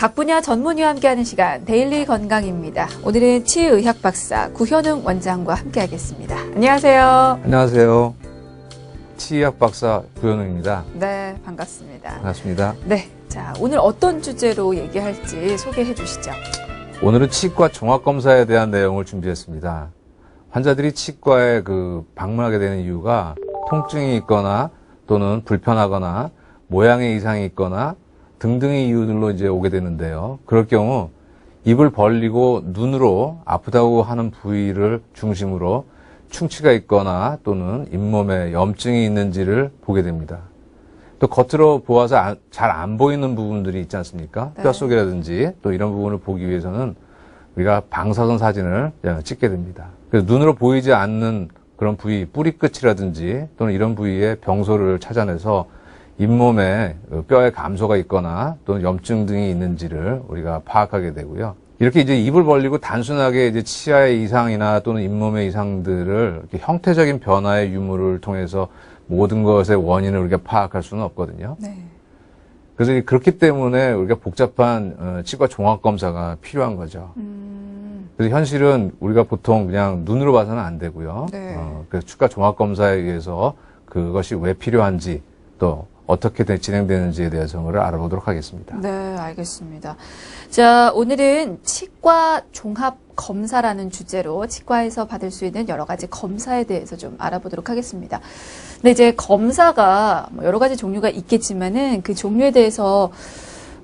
각 분야 전문의와 함께하는 시간 데일리 건강입니다. 오늘은 치의학 박사 구현웅 원장과 함께하겠습니다. 안녕하세요. 안녕하세요. 치의학 박사 구현웅입니다. 네, 반갑습니다. 반갑습니다. 네, 자 오늘 어떤 주제로 얘기할지 소개해 주시죠. 오늘은 치과 종합검사에 대한 내용을 준비했습니다. 환자들이 치과에 방문하게 되는 이유가 통증이 있거나 또는 불편하거나 모양의 이상이 있거나 등등의 이유들로 이제 오게 되는데요. 그럴 경우 입을 벌리고 눈으로 아프다고 하는 부위를 중심으로 충치가 있거나 또는 잇몸에 염증이 있는지를 보게 됩니다. 또 겉으로 보아서 잘 안 보이는 부분들이 있지 않습니까? 네. 뼛속이라든지 또 이런 부분을 보기 위해서는 우리가 방사선 사진을 찍게 됩니다. 그래서 눈으로 보이지 않는 그런 부위, 뿌리 끝이라든지 또는 이런 부위의 병소를 찾아내서 잇몸에 뼈에 감소가 있거나 또는 염증 등이 있는지를 우리가 파악하게 되고요. 이렇게 이제 입을 벌리고 단순하게 이제 치아의 이상이나 또는 잇몸의 이상들을 이렇게 형태적인 변화의 유무를 통해서 모든 것의 원인을 우리가 파악할 수는 없거든요. 네. 그래서 그렇기 때문에 우리가 복잡한 치과 종합 검사가 필요한 거죠. 그래서 현실은 우리가 보통 그냥 눈으로 봐서는 안 되고요. 네. 그래서 치과 종합 검사에 의해서 그것이 왜 필요한지 또 어떻게 진행되는지에 대해서 알아보도록 하겠습니다. 네, 알겠습니다. 자, 오늘은 치과 종합 검사라는 주제로 치과에서 받을 수 있는 여러 가지 검사에 대해서 좀 알아보도록 하겠습니다. 근데 이제 검사가 여러 가지 종류가 있겠지만은 그 종류에 대해서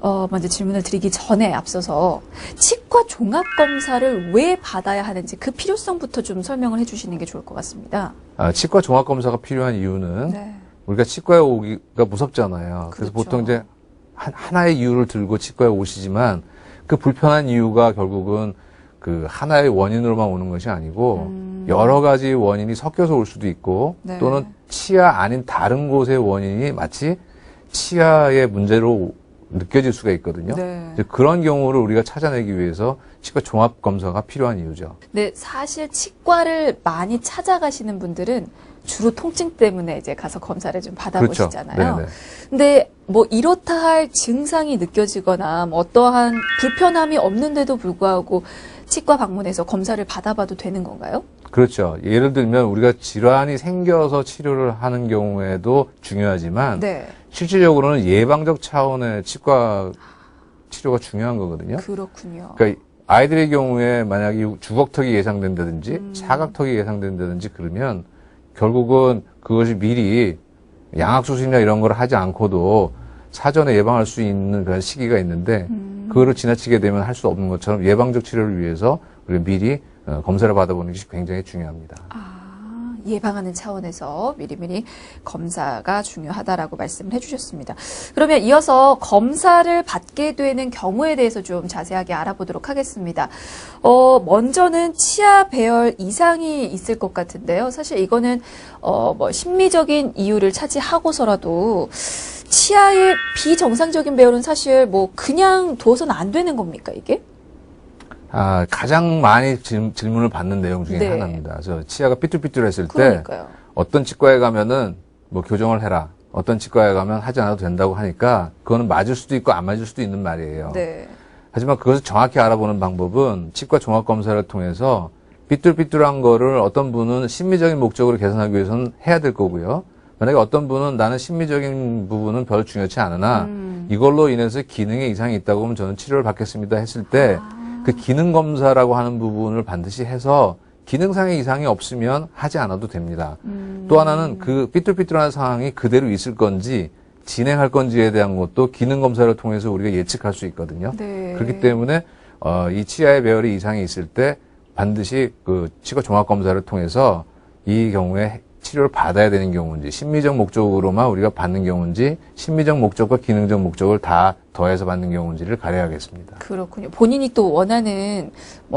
먼저 질문을 드리기 전에 앞서서 치과 종합 검사를 왜 받아야 하는지 그 필요성부터 좀 설명을 해주시는 게 좋을 것 같습니다. 치과 종합 검사가 필요한 이유는 네. 우리가 치과에 오기가 무섭잖아요. 그래서 그렇죠. 보통 이제 하나의 이유를 들고 치과에 오시지만 그 불편한 이유가 결국은 그 하나의 원인으로만 오는 것이 아니고 여러 가지 원인이 섞여서 올 수도 있고 네. 또는 치아 아닌 다른 곳의 원인이 마치 치아의 문제로 느껴질 수가 있거든요. 네. 이제 그런 경우를 우리가 찾아내기 위해서 치과 종합 검사가 필요한 이유죠. 네, 사실 치과를 많이 찾아가시는 분들은 주로 통증 때문에 이제 가서 검사를 좀 받아보시잖아요. 그렇죠. 네네. 근데 이렇다 할 증상이 느껴지거나 어떠한 불편함이 없는데도 불구하고 치과 방문해서 검사를 받아봐도 되는 건가요? 그렇죠. 예를 들면 우리가 질환이 생겨서 치료를 하는 경우에도 중요하지만 네. 실질적으로는 예방적 차원의 치과 치료가 중요한 거거든요. 그렇군요. 그러니까 아이들의 경우에 만약에 주걱턱이 예상된다든지 사각턱이 예상된다든지 그러면 결국은 그것이 미리 양악수술이나 이런 걸 하지 않고도 사전에 예방할 수 있는 그런 시기가 있는데 그거를 지나치게 되면 할 수 없는 것처럼 예방적 치료를 위해서 우리가 미리 검사를 받아보는 것이 굉장히 중요합니다. 예방하는 차원에서 미리미리 검사가 중요하다라고 말씀을 해주셨습니다. 그러면 이어서 검사를 받게 되는 경우에 대해서 좀 자세하게 알아보도록 하겠습니다. 먼저는 치아 배열 이상이 있을 것 같은데요. 사실 이거는 심미적인 이유를 차지하고서라도 치아의 비정상적인 배열은 사실 그냥 둬서는 안 되는 겁니까, 이게? 가장 많이 질문을 받는 내용 중에 네. 하나입니다. 그래서 치아가 삐뚤삐뚤했을 때 그러니까요. 어떤 치과에 가면은 교정을 해라. 어떤 치과에 가면 하지 않아도 된다고 하니까 그거는 맞을 수도 있고 안 맞을 수도 있는 말이에요. 네. 하지만 그것을 정확히 알아보는 방법은 치과 종합 검사를 통해서 삐뚤삐뚤한 거를 어떤 분은 심미적인 목적으로 개선하기 위해서는 해야 될 거고요. 만약에 어떤 분은 나는 심미적인 부분은 별로 중요치 않으나 이걸로 인해서 기능에 이상이 있다고 하면 저는 치료를 받겠습니다 했을 때 그 기능 검사라고 하는 부분을 반드시 해서 기능상의 이상이 없으면 하지 않아도 됩니다. 또 하나는 그 삐뚤삐뚤한 상황이 그대로 있을 건지 진행할 건지에 대한 것도 기능 검사를 통해서 우리가 예측할 수 있거든요. 네. 그렇기 때문에 이 치아의 배열에 이상이 있을 때 반드시 그 치과 종합 검사를 통해서 이 경우에 치료를 받아야 되는 경우인지 심미적 목적으로만 우리가 받는 경우인지 심미적 목적과 기능적 목적을 다 더해서 받는 경우인지를 가려야겠습니다. 그렇군요. 본인이 또 원하는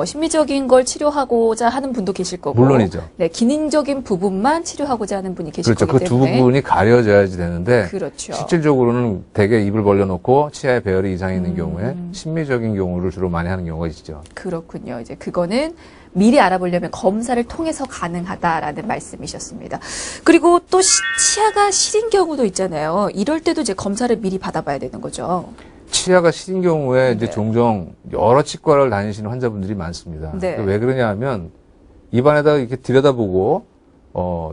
심미적인 걸 치료하고자 하는 분도 계실 거고, 물론이죠. 네, 기능적인 부분만 치료하고자 하는 분이 계실 그렇죠. 거기 그 두 때문에. 부분이 가려져야지 되는데 그렇죠. 실질적으로는 대개 입을 벌려놓고 치아의 배열이 이상이 있는 경우에 심미적인 경우를 주로 많이 하는 경우가 있죠. 그렇군요. 이제 그거는 미리 알아보려면 검사를 통해서 가능하다라는 말씀이셨습니다. 그리고 또 치아가 시린 경우도 있잖아요. 이럴 때도 이제 검사를 미리 받아봐야 되는 거죠. 치아가 시린 경우에 이제 네. 종종 여러 치과를 다니시는 환자분들이 많습니다. 네. 왜 그러냐 하면 입안에다가 이렇게 들여다보고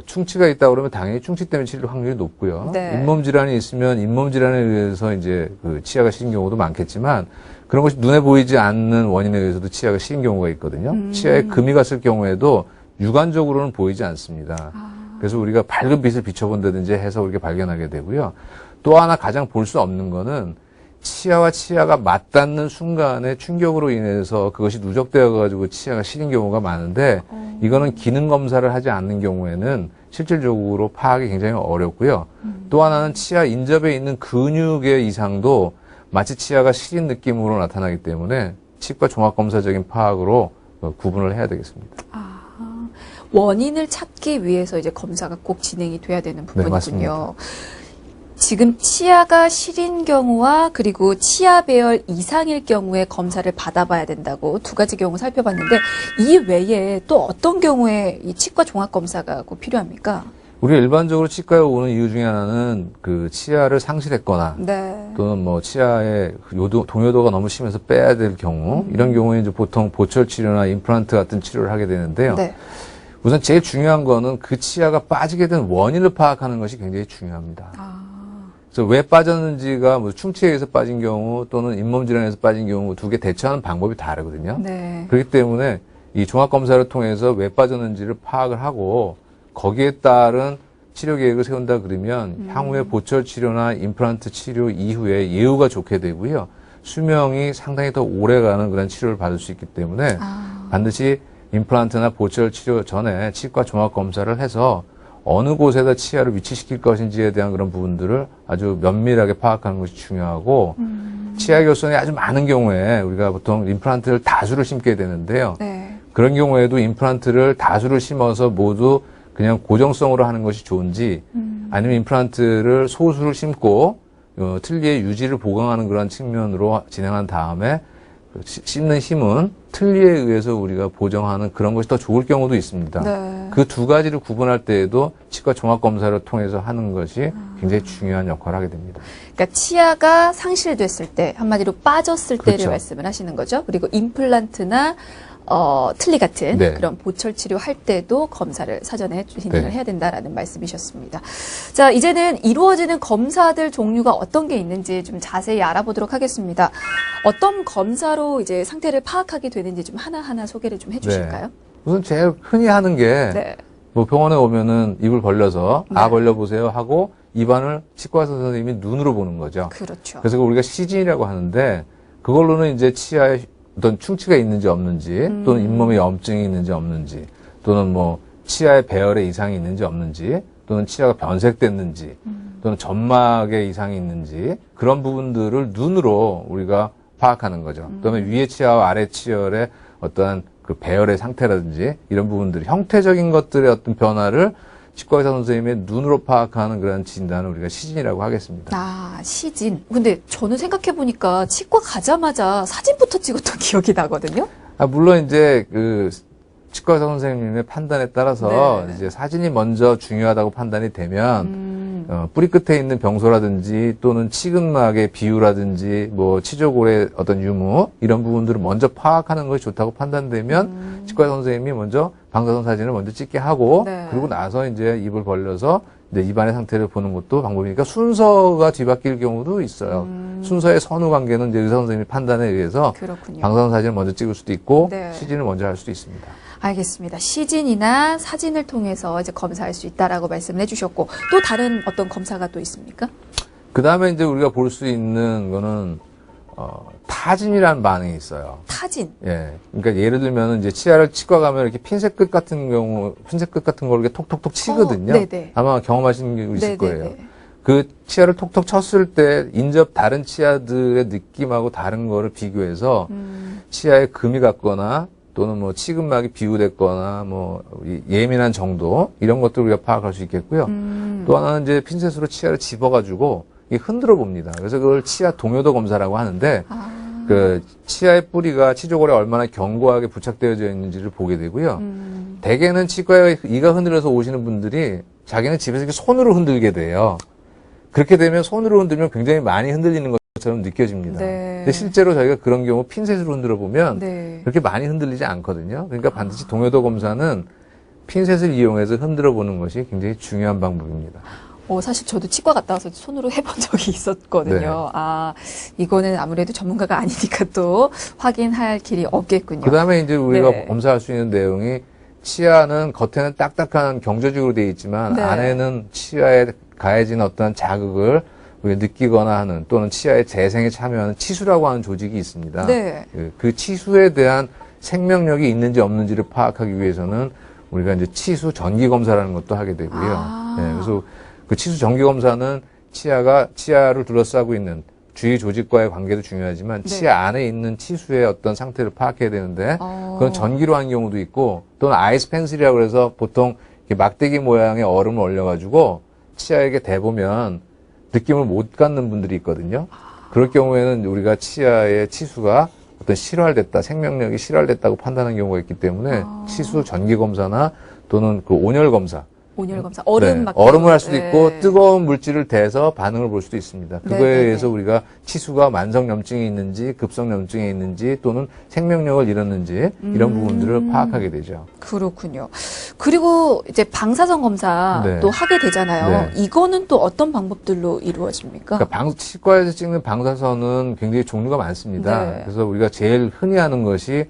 충치가 있다 그러면 당연히 충치 때문에 치릴 확률이 높고요. 네. 잇몸 질환이 있으면 잇몸 질환에 의해서 이제 그 치아가 시린 경우도 많겠지만 그런 것이 눈에 보이지 않는 원인에 의해서도 치아가 시린 경우가 있거든요. 치아에 금이 갔을 경우에도 육안적으로는 보이지 않습니다. 그래서 우리가 밝은 빛을 비춰본다든지 해서 우리가 발견하게 되고요. 또 하나 가장 볼 수 없는 거는 치아와 치아가 맞닿는 순간에 충격으로 인해서 그것이 누적되어 가지고 치아가 시린 경우가 많은데 이거는 기능 검사를 하지 않는 경우에는 실질적으로 파악이 굉장히 어렵고요. 또 하나는 치아 인접에 있는 근육의 이상도 마치 치아가 시린 느낌으로 나타나기 때문에 치과 종합검사적인 파악으로 구분을 해야 되겠습니다. 원인을 찾기 위해서 이제 검사가 꼭 진행이 돼야 되는 부분이군요. 맞습니다. 지금 치아가 시린 경우와 그리고 치아 배열 이상일 경우에 검사를 받아봐야 된다고 두 가지 경우 살펴봤는데 이 외에 또 어떤 경우에 이 치과 종합 검사가 꼭 필요합니까? 우리가 일반적으로 치과에 오는 이유 중에 하나는 그 치아를 상실했거나 네. 또는 뭐 치아의 동요도가 너무 심해서 빼야 될 경우 이런 경우에 이제 보통 보철 치료나 임플란트 같은 치료를 하게 되는데요. 네. 우선 제일 중요한 거는 그 치아가 빠지게 된 원인을 파악하는 것이 굉장히 중요합니다. 그래서 왜 빠졌는지가 뭐 충치에 의해서 빠진 경우 또는 잇몸 질환에서 빠진 경우 두 개 대처하는 방법이 다르거든요. 네. 그렇기 때문에 이 종합검사를 통해서 왜 빠졌는지를 파악을 하고 거기에 따른 치료 계획을 세운다 그러면 향후에 보철 치료나 임플란트 치료 이후에 예후가 좋게 되고요. 수명이 상당히 더 오래가는 그런 치료를 받을 수 있기 때문에 반드시 임플란트나 보철 치료 전에 치과 종합 검사를 해서 어느 곳에다 치아를 위치시킬 것인지에 대한 그런 부분들을 아주 면밀하게 파악하는 것이 중요하고 치아 결손이 아주 많은 경우에 우리가 보통 임플란트를 다수를 심게 되는데요. 네. 그런 경우에도 임플란트를 다수를 심어서 모두 그냥 고정성으로 하는 것이 좋은지 아니면 임플란트를 소수를 심고 틀니의 유지를 보강하는 그런 측면으로 진행한 다음에 씹는 힘은 틀니에 의해서 우리가 보정하는 그런 것이 더 좋을 경우도 있습니다. 네. 그 두 가지를 구분할 때에도 치과 종합검사를 통해서 하는 것이 굉장히 중요한 역할을 하게 됩니다. 그러니까 치아가 상실됐을 때 한마디로 빠졌을 때를 그렇죠. 말씀을 하시는 거죠. 그리고 임플란트나 틀니 같은 네. 그런 보철 치료할 때도 검사를 사전에 진행을 네. 해야 된다라는 말씀이셨습니다. 자, 이제는 이루어지는 검사들 종류가 어떤 게 있는지 좀 자세히 알아보도록 하겠습니다. 어떤 검사로 이제 상태를 파악하게 되는지 좀 하나하나 소개를 좀 해주실까요? 우선 제일 흔히 하는 게 네. 뭐 병원에 오면은 입을 벌려서 네. 벌려보세요 하고 입안을 치과 의사 선생님이 눈으로 보는 거죠. 그렇죠. 그래서 우리가 시진이라고 하는데 그걸로는 이제 치아에 어떤 충치가 있는지 없는지 또는 잇몸에 염증이 있는지 없는지 또는 뭐 치아의 배열에 이상이 있는지 없는지 또는 치아가 변색됐는지 또는 점막에 이상이 있는지 그런 부분들을 눈으로 우리가 파악하는 거죠. 그다음에 위의 치아와 아래 치열의 어떠한 그 배열의 상태라든지 이런 부분들 형태적인 것들의 어떤 변화를 치과 의사 선생님의 눈으로 파악하는 그런 진단을 우리가 시진이라고 하겠습니다. 아, 시진. 근데 저는 생각해보니까 치과 가자마자 사진부터 찍었던 기억이 나거든요. 물론 이제 그 치과 의사 선생님의 판단에 따라서 네. 이제 사진이 먼저 중요하다고 판단이 되면 뿌리 끝에 있는 병소라든지 또는 치근막의 비율라든지 뭐 치조골의 어떤 유무 이런 부분들을 먼저 파악하는 것이 좋다고 판단되면 치과 의사 선생님이 먼저 방사선 사진을 먼저 찍게 하고 네. 그리고 나서 이제 입을 벌려서 이제 입안의 상태를 보는 것도 방법이니까 순서가 뒤바뀔 경우도 있어요. 순서의 선후 관계는 이제 의사 선생님의 판단에 의해서 그렇군요. 방사선 사진을 먼저 찍을 수도 있고 네. 시진을 먼저 할 수도 있습니다. 알겠습니다. 시진이나 사진을 통해서 이제 검사할 수 있다라고 말씀을 해주셨고 또 다른 어떤 검사가 또 있습니까? 그 다음에 이제 우리가 볼 수 있는 거는 타진이라는 반응이 있어요. 타진. 예. 그러니까 예를 들면 이제 치아를 치과 가면 이렇게 핀셋 끝 같은 걸 이렇게 톡톡톡 치거든요. 네네. 아마 경험하신 게 네네네. 있을 거예요. 그 치아를 톡톡 쳤을 때 인접 다른 치아들의 느낌하고 다른 거를 비교해서 치아에 금이 갔거나 또는 뭐 치근막이 비우됐거나 뭐 예민한 정도 이런 것들을 우리가 파악할 수 있겠고요. 또 하나는 이제 핀셋으로 치아를 집어가지고 흔들어 봅니다. 그래서 그걸 치아 동요도 검사라고 하는데 그 치아의 뿌리가 치조골에 얼마나 견고하게 부착되어져 있는지를 보게 되고요. 대개는 치과에 이가 흔들려서 오시는 분들이 자기는 집에서 이렇게 손으로 흔들게 돼요. 그렇게 되면 손으로 흔들면 굉장히 많이 흔들리는 것처럼 느껴집니다. 네. 근데 실제로 저희가 그런 경우 핀셋으로 흔들어 보면 네. 그렇게 많이 흔들리지 않거든요. 그러니까 반드시 동요도 검사는 핀셋을 이용해서 흔들어 보는 것이 굉장히 중요한 방법입니다. 사실 저도 치과 갔다 와서 손으로 해본 적이 있었거든요. 네. 아, 이거는 아무래도 전문가가 아니니까 또 확인할 길이 없겠군요. 그 다음에 이제 우리가 네. 검사할 수 있는 내용이 치아는 겉에는 딱딱한 경조직으로 되어 있지만 네. 안에는 치아에 가해진 어떤 자극을 우리가 느끼거나 하는 또는 치아의 재생에 참여하는 치수라고 하는 조직이 있습니다. 네. 그 치수에 대한 생명력이 있는지 없는지를 파악하기 위해서는 우리가 이제 치수 전기 검사라는 것도 하게 되고요. 아. 네, 그래서 그 치수 전기 검사는 치아를 둘러싸고 있는 주위 조직과의 관계도 중요하지만 네. 치아 안에 있는 치수의 어떤 상태를 파악해야 되는데 어. 그건 전기로 하는 경우도 있고 또는 아이스 펜슬이라고 해서 보통 이렇게 막대기 모양의 얼음을 올려가지고 치아에게 대보면 느낌을 못 갖는 분들이 있거든요. 그럴 경우에는 우리가 치아의 치수가 어떤 실활됐다, 생명력이 실활됐다고 판단하는 경우가 있기 때문에 치수 전기 검사나 또는 그 온열 검사, 온열 검사, 얼음 네, 막 얼음을 할 수도 있고 네. 뜨거운 물질을 대서 반응을 볼 수도 있습니다. 그거에 네, 네, 의해서 네. 우리가 치수가 만성염증이 있는지 급성염증이 있는지 또는 생명력을 잃었는지 이런 부분들을 파악하게 되죠. 그렇군요. 그리고 이제 방사선 검사 네. 또 하게 되잖아요. 네. 이거는 또 어떤 방법들로 이루어집니까? 그러니까 치과에서 찍는 방사선은 굉장히 종류가 많습니다. 네. 그래서 우리가 제일 흔히 하는 것이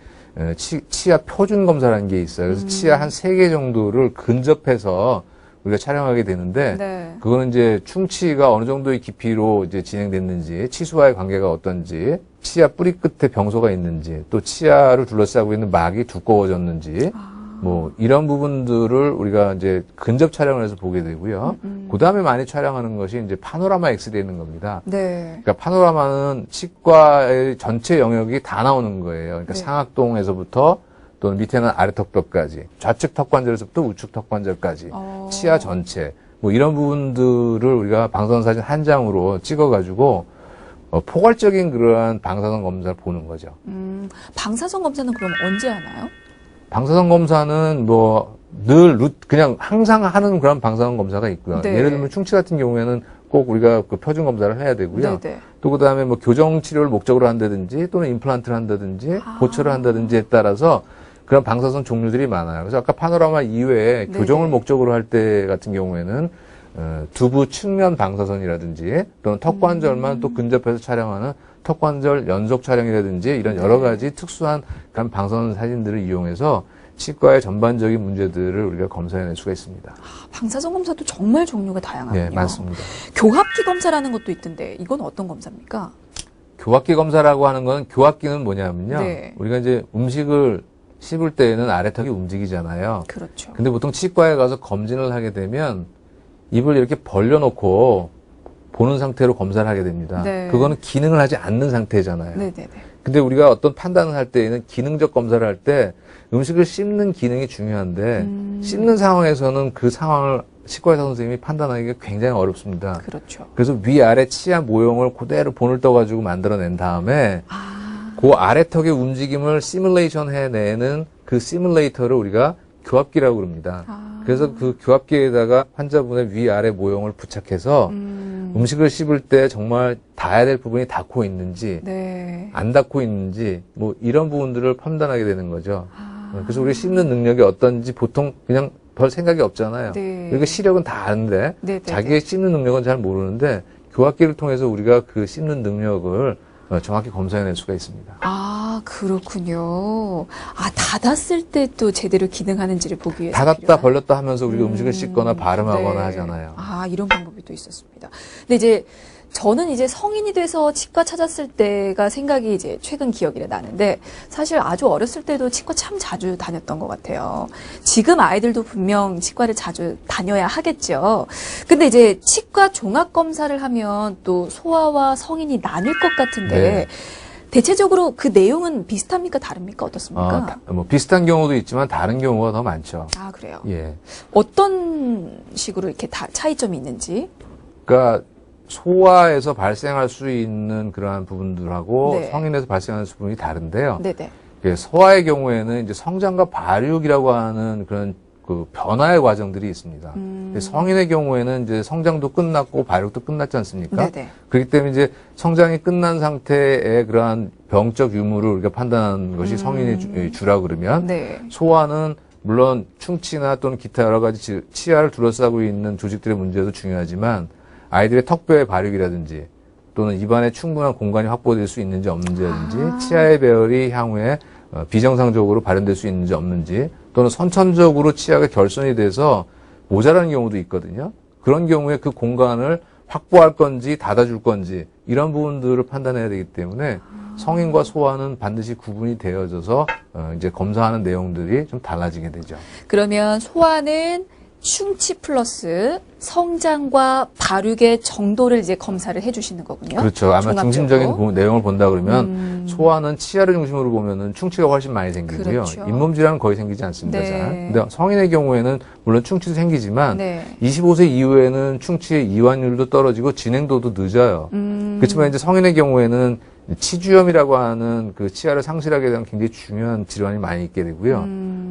치아 표준 검사라는 게 있어요. 그래서 치아 한 3개 정도를 근접해서 우리가 촬영하게 되는데 네. 그거는 이제 충치가 어느 정도의 깊이로 이제 진행됐는지, 치수와의 관계가 어떤지, 치아 뿌리 끝에 병소가 있는지, 또 치아를 둘러싸고 있는 막이 두꺼워졌는지, 뭐 이런 부분들을 우리가 이제 근접 촬영을 해서 보게 되고요. 그 다음에 많이 촬영하는 것이 이제 파노라마 엑스레이는 겁니다. 네. 그러니까 파노라마는 치과의 전체 영역이 다 나오는 거예요. 그러니까 네. 상악동에서부터 또는 밑에는 아래턱뼈까지, 좌측 턱관절에서부터 우측 턱관절까지, 치아 전체, 뭐 이런 부분들을 우리가 방사선 사진 한 장으로 찍어가지고 포괄적인 그러한 방사선 검사를 보는 거죠. 방사선 검사는 그럼 언제 하나요? 방사선 검사는 그냥 항상 하는 그런 방사선 검사가 있고요. 네. 예를 들면 충치 같은 경우에는 꼭 우리가 그 표준 검사를 해야 되고요. 네네. 또 그다음에 뭐 교정 치료를 목적으로 한다든지 또는 임플란트를 한다든지 보철을 한다든지에 따라서 그런 방사선 종류들이 많아요. 그래서 아까 파노라마 이외에 네네. 교정을 목적으로 할 때 같은 경우에는 두부 측면 방사선이라든지 또는 턱관절만 또 근접해서 촬영하는 턱관절 연속 촬영이라든지 이런 여러 가지 특수한 그런 방사선 사진들을 이용해서 치과의 전반적인 문제들을 우리가 검사해낼 수가 있습니다. 방사선 검사도 정말 종류가 다양하군요. 네, 많습니다. 교합기 검사라는 것도 있던데 이건 어떤 검사입니까? 교합기 검사라고 하는 건 교합기는 뭐냐면요. 네. 우리가 이제 음식을 씹을 때에는 아래턱이 움직이잖아요. 그렇죠. 근데 보통 치과에 가서 검진을 하게 되면 입을 이렇게 벌려놓고 보는 상태로 검사를 하게 됩니다. 네. 그거는 기능을 하지 않는 상태잖아요. 네네네. 근데 우리가 어떤 판단을 할 때에는 기능적 검사를 할 때 음식을 씹는 기능이 중요한데 씹는 상황에서는 그 상황을 치과 의사 선생님이 판단하기가 굉장히 어렵습니다. 그렇죠. 그래서 위아래 치아 모형을 그대로 본을 떠가지고 만들어낸 다음에 그 아래턱의 움직임을 시뮬레이션 해내는 그 시뮬레이터를 우리가 교합기라고 그럽니다. 그래서 그 교합기에다가 환자분의 위아래 모형을 부착해서 음식을 씹을 때 정말 닿아야 될 부분이 닿고 있는지 네. 안 닿고 있는지 뭐 이런 부분들을 판단하게 되는 거죠. 그래서 우리 씹는 능력이 어떤지 보통 그냥 별 생각이 없잖아요. 네. 우리가 시력은 다 아는데 네네네. 자기의 씹는 능력은 잘 모르는데 교합기를 통해서 우리가 그 씹는 능력을 정확히 검사해낼 수가 있습니다. 아, 그렇군요. 아, 닫았을 때 또 제대로 기능하는지를 보기 위해서. 닫았다 필요한. 벌렸다 하면서 우리가 음식을 씹거나 발음하거나 네. 하잖아요. 아, 이런 방법이 또 있었습니다. 근데 이제 저는 이제 성인이 돼서 치과 찾았을 때가 생각이 이제 최근 기억이 나는데 사실 아주 어렸을 때도 치과 참 자주 다녔던 것 같아요. 지금 아이들도 분명 치과를 자주 다녀야 하겠죠. 근데 이제 치과 종합 검사를 하면 또 소아와 성인이 나뉠 것 같은데 네. 대체적으로 그 내용은 비슷합니까? 다릅니까? 어떻습니까? 뭐 비슷한 경우도 있지만 다른 경우가 더 많죠. 아, 그래요. 예. 어떤 식으로 이렇게 다 차이점이 있는지. 그러니까 소아에서 발생할 수 있는 그러한 부분들하고 네. 성인에서 발생하는 부분이 다른데요. 네네. 소아의 경우에는 이제 성장과 발육이라고 하는 그런 그 변화의 과정들이 있습니다. 성인의 경우에는 이제 성장도 끝났고 발육도 끝났지 않습니까? 네네. 그렇기 때문에 이제 성장이 끝난 상태의 그러한 병적 유무를 우리가 판단하는 것이 성인의 주라 그러면 네. 소아는 물론 충치나 또는 기타 여러 가지 치아를 둘러싸고 있는 조직들의 문제도 중요하지만 아이들의 턱뼈의 발육이라든지 또는 입안에 충분한 공간이 확보될 수 있는지 없는지라든지 치아의 배열이 향후에 비정상적으로 발현될 수 있는지 없는지 또는 선천적으로 치아가 결손이 돼서 모자라는 경우도 있거든요. 그런 경우에 그 공간을 확보할 건지 닫아줄 건지 이런 부분들을 판단해야 되기 때문에 성인과 소아는 반드시 구분이 되어져서 이제 검사하는 내용들이 좀 달라지게 되죠. 그러면 소아는 충치 플러스 성장과 발육의 정도를 이제 검사를 해주시는 거군요. 그렇죠. 아마 종합적으로. 중심적인 내용을 본다 그러면 소아는 치아를 중심으로 보면은 충치가 훨씬 많이 생기고요. 그렇죠. 잇몸 질환은 거의 생기지 않습니다. 네. 잘. 근데 성인의 경우에는 물론 충치도 생기지만 네. 25세 이후에는 충치의 이완율도 떨어지고 진행도도 늦어요. 그렇지만 이제 성인의 경우에는 치주염이라고 하는 그 치아를 상실하게 되는 굉장히 중요한 질환이 많이 있게 되고요.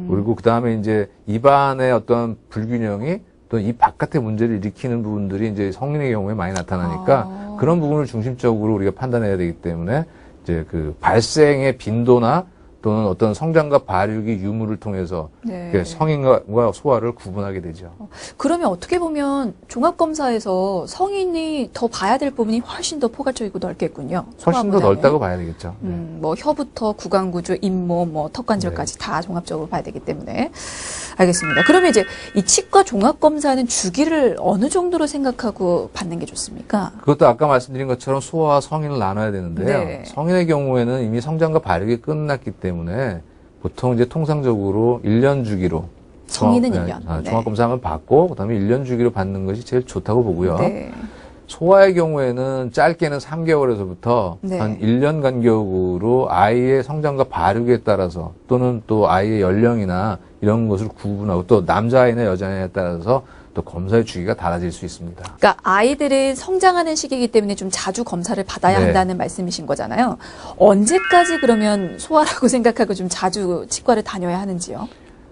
그리고 그 다음에 이제 입안의 어떤 불균형이 또 입 바깥의 문제를 일으키는 부분들이 이제 성인의 경우에 많이 나타나니까 그런 부분을 중심적으로 우리가 판단해야 되기 때문에 이제 그 발생의 빈도나 또는 어떤 성장과 발육의 유무를 통해서 네. 성인과 소아를 구분하게 되죠. 그러면 어떻게 보면 종합검사에서 성인이 더 봐야 될 부분이 훨씬 더 포괄적이고 넓겠군요. 훨씬 더 소아보다는. 넓다고 봐야 되겠죠. 뭐 혀부터 구강구조, 잇몸, 뭐 턱관절까지 다 종합적으로 봐야 되기 때문에 알겠습니다. 그러면 이제 이 치과 종합검사는 주기를 어느 정도로 생각하고 받는 게 좋습니까? 그것도 아까 말씀드린 것처럼 소아와 성인을 나눠야 되는데요. 네. 성인의 경우에는 이미 성장과 발육이 끝났기 때문에 보통 이제 통상적으로 1년 주기로 성인은 1년. 네. 종합검사를 받고 그다음에 1년 주기로 받는 것이 제일 좋다고 보고요. 네. 소아의 경우에는 짧게는 3개월에서부터 네. 한 1년 간격으로 아이의 성장과 발육에 따라서 또는 또 아이의 연령이나 이런 것을 구분하고 또 남자아이나 여자아이에 따라서 또 검사의 주기가 달라질 수 있습니다. 그러니까 아이들은 성장하는 시기이기 때문에 좀 자주 검사를 받아야 네. 한다는 말씀이신 거잖아요. 언제까지 그러면 소아라고 생각하고 좀 자주 치과를 다녀야 하는지요?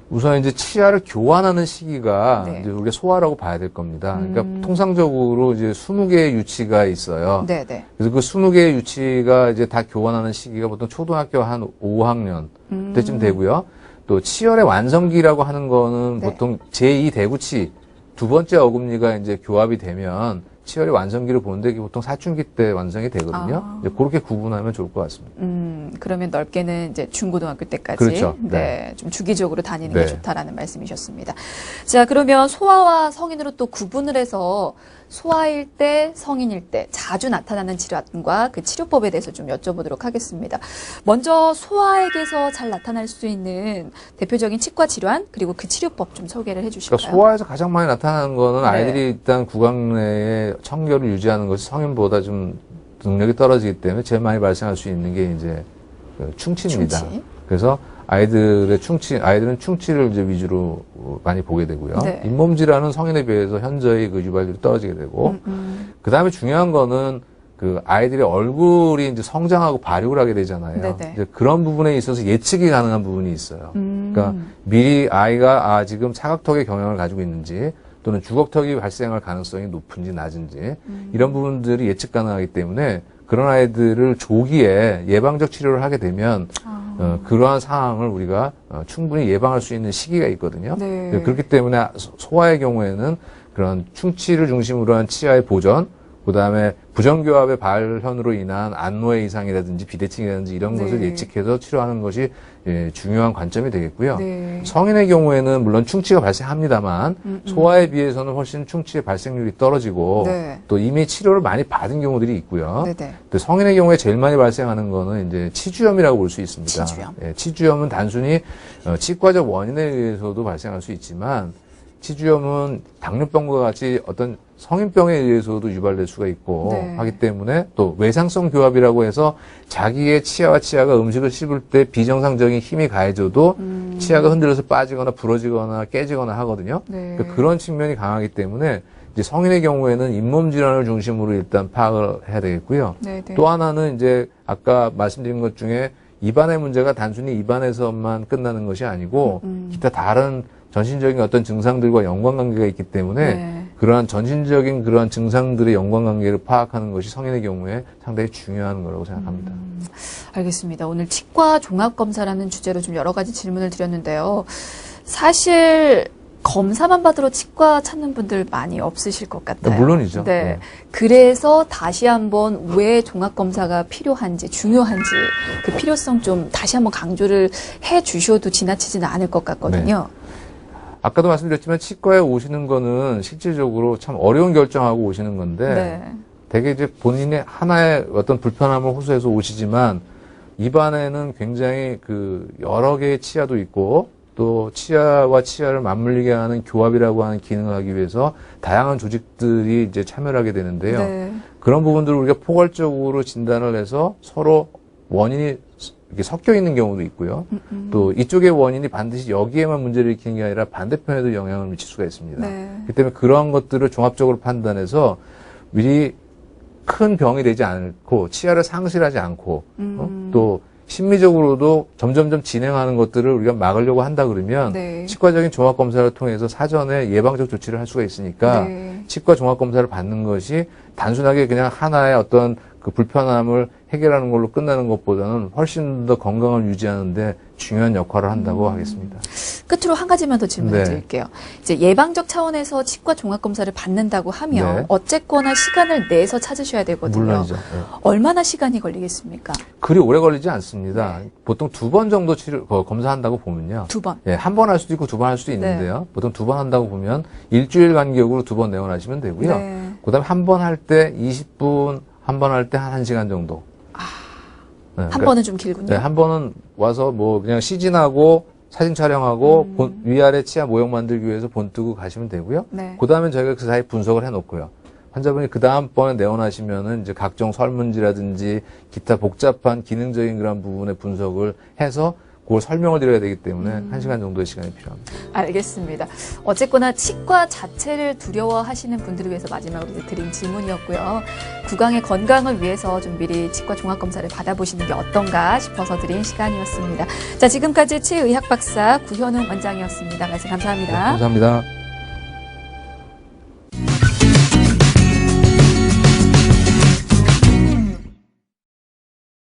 우선 이제 치아를 교환하는 시기가 네. 이제 우리가 소아라고 봐야 될 겁니다. 그러니까 통상적으로 이제 20개의 유치가 있어요. 네네. 그래서 그 20개의 유치가 이제 다 교환하는 시기가 보통 초등학교 한 5학년 때쯤 되고요. 또 치열의 완성기라고 하는 거는 네. 보통 제2 대구치 두 번째 어금니가 이제 교합이 되면 치열의 완성기를 보는데 이게 보통 사춘기 때 완성이 되거든요. 이제 그렇게 구분하면 좋을 것 같습니다. 그러면 넓게는 이제 중고등학교 때까지 그렇죠. 네, 좀 주기적으로 다니는 네. 게 좋다라는 말씀이셨습니다. 자, 그러면 소아와 성인으로 또 구분을 해서 소아일 때, 성인일 때 자주 나타나는 질환과 그 치료법에 대해서 좀 여쭤보도록 하겠습니다. 먼저 소아에게서 잘 나타날 수 있는 대표적인 치과 질환 그리고 그 치료법 좀 소개를 해주실까요? 그러니까 소아에서 가장 많이 나타나는 거는 네. 아이들이 일단 구강 내에 청결을 유지하는 것이 성인보다 좀 능력이 떨어지기 때문에 제일 많이 발생할 수 있는 게 이제 그 충치입니다. 충치. 그래서 아이들은 충치를 이제 위주로 많이 보게 되고요. 네. 잇몸 질환은 성인에 비해서 현저히 그 유발률이 떨어지게 되고, 그 다음에 중요한 거는 그 아이들의 얼굴이 이제 성장하고 발육을 하게 되잖아요. 네네. 이제 그런 부분에 있어서 예측이 가능한 부분이 있어요. 그러니까 미리 아이가 지금 사각턱의 경향을 가지고 있는지 또는 주걱턱이 발생할 가능성이 높은지 낮은지 이런 부분들이 예측 가능하기 때문에 그런 아이들을 조기에 예방적 치료를 하게 되면 그러한 상황을 우리가 충분히 예방할 수 있는 시기가 있거든요. 네. 그렇기 때문에 소아의 경우에는 그런 충치를 중심으로 한 치아의 보전, 그다음에 부정교합의 발현으로 인한 안노의 이상이라든지 비대칭이라든지 이런 네. 것을 예측해서 치료하는 것이 중요한 관점이 되겠고요. 네. 성인의 경우에는 물론 충치가 발생합니다만 소아에 비해서는 훨씬 충치의 발생률이 떨어지고 네. 또 이미 치료를 많이 받은 경우들이 있고요. 네네. 또 성인의 경우에 제일 많이 발생하는 거는 이제 치주염이라고 볼 수 있습니다. 치주염. 치주염은 단순히 치과적 원인에 의해서도 발생할 수 있지만 치주염은 당뇨병과 같이 어떤 성인병에 의해서도 유발될 수가 있고 네. 하기 때문에 또 외상성 교합이라고 해서 자기의 치아와 치아가 음식을 씹을 때 비정상적인 힘이 가해져도 치아가 흔들려서 빠지거나 부러지거나 깨지거나 하거든요. 네. 그러니까 그런 측면이 강하기 때문에 이제 성인의 경우에는 잇몸 질환을 중심으로 일단 파악을 해야 되겠고요. 네네. 또 하나는 이제 아까 말씀드린 것 중에 입안의 문제가 단순히 입안에서만 끝나는 것이 아니고 기타 다른 전신적인 어떤 증상들과 연관관계가 있기 때문에 네. 그러한 전신적인 그러한 증상들의 연관관계를 파악하는 것이 성인의 경우에 상당히 중요한 거라고 생각합니다. 알겠습니다. 오늘 치과 종합검사라는 주제로 좀 여러 가지 질문을 드렸는데요. 사실 검사만 받으러 치과 찾는 분들 많이 없으실 것 같아요. 물론이죠. 네. 네. 그래서 다시 한번 왜 종합검사가 필요한지, 중요한지 그 필요성 좀 다시 한번 강조를 해 주셔도 지나치지는 않을 것 같거든요. 아까도 말씀드렸지만 치과에 오시는 거는 실질적으로 참 어려운 결정하고 오시는 건데 네. 되게 이제 본인의 하나의 어떤 불편함을 호소해서 오시지만 입안에는 굉장히 그 여러 개의 치아도 있고 또 치아와 치아를 맞물리게 하는 교합이라고 하는 기능을 하기 위해서 다양한 조직들이 이제 참여를 하게 되는데요. 네. 그런 부분들을 우리가 포괄적으로 진단을 해서 서로 원인이 이렇게 섞여 있는 경우도 있고요. 또 이쪽의 원인이 반드시 여기에만 문제를 일으키는 게 아니라 반대편에도 영향을 미칠 수가 있습니다. 네. 그렇기 때문에 그런 것들을 종합적으로 판단해서 미리 큰 병이 되지 않고 치아를 상실하지 않고 또 심리적으로도 점점점 진행하는 것들을 우리가 막으려고 한다 그러면 네. 치과적인 종합검사를 통해서 사전에 예방적 조치를 할 수가 있으니까 네. 치과 종합검사를 받는 것이 단순하게 그냥 하나의 어떤 그 불편함을 해결하는 걸로 끝나는 것보다는 훨씬 더 건강을 유지하는데 중요한 역할을 한다고 하겠습니다. 끝으로 한 가지만 더 질문을 네. 드릴게요. 이제 예방적 차원에서 치과 종합검사를 받는다고 하면 네. 어쨌거나 시간을 내서 찾으셔야 되거든요. 물론이죠. 네. 얼마나 시간이 걸리겠습니까? 그리 오래 걸리지 않습니다. 보통 2번 정도 검사한다고 보면요. 2번. 예, 한 번 할 수도 있고 2번 할 수도 있는데요. 보통 2번 한다고 보면 일주일 간격으로 2번 내원하시면 되고요. 네. 그다음에 한 번 할 때 20분, 한 번 할 때 한 1시간 정도. 네, 한 그러니까 번은 좀 길군요. 네, 한 번은 와서 뭐 그냥 시진하고 사진 촬영하고 위아래 치아 모형 만들기 위해서 본 뜨고 가시면 되고요. 네. 그다음에 저희가 그 사이 분석을 해놓고요. 환자분이 그 다음번에 내원하시면은 이제 각종 설문지라든지 기타 복잡한 기능적인 그런 부분의 분석을 해서 그걸 설명을 드려야 되기 때문에 1시간 정도의 시간이 필요합니다. 알겠습니다. 어쨌거나 치과 자체를 두려워하시는 분들을 위해서 마지막으로 이제 드린 질문이었고요. 구강의 건강을 위해서 좀 미리 치과 종합검사를 받아보시는 게 어떤가 싶어서 드린 시간이었습니다. 자, 지금까지 치의학 박사 구현웅 원장이었습니다. 말씀 감사합니다. 네, 감사합니다.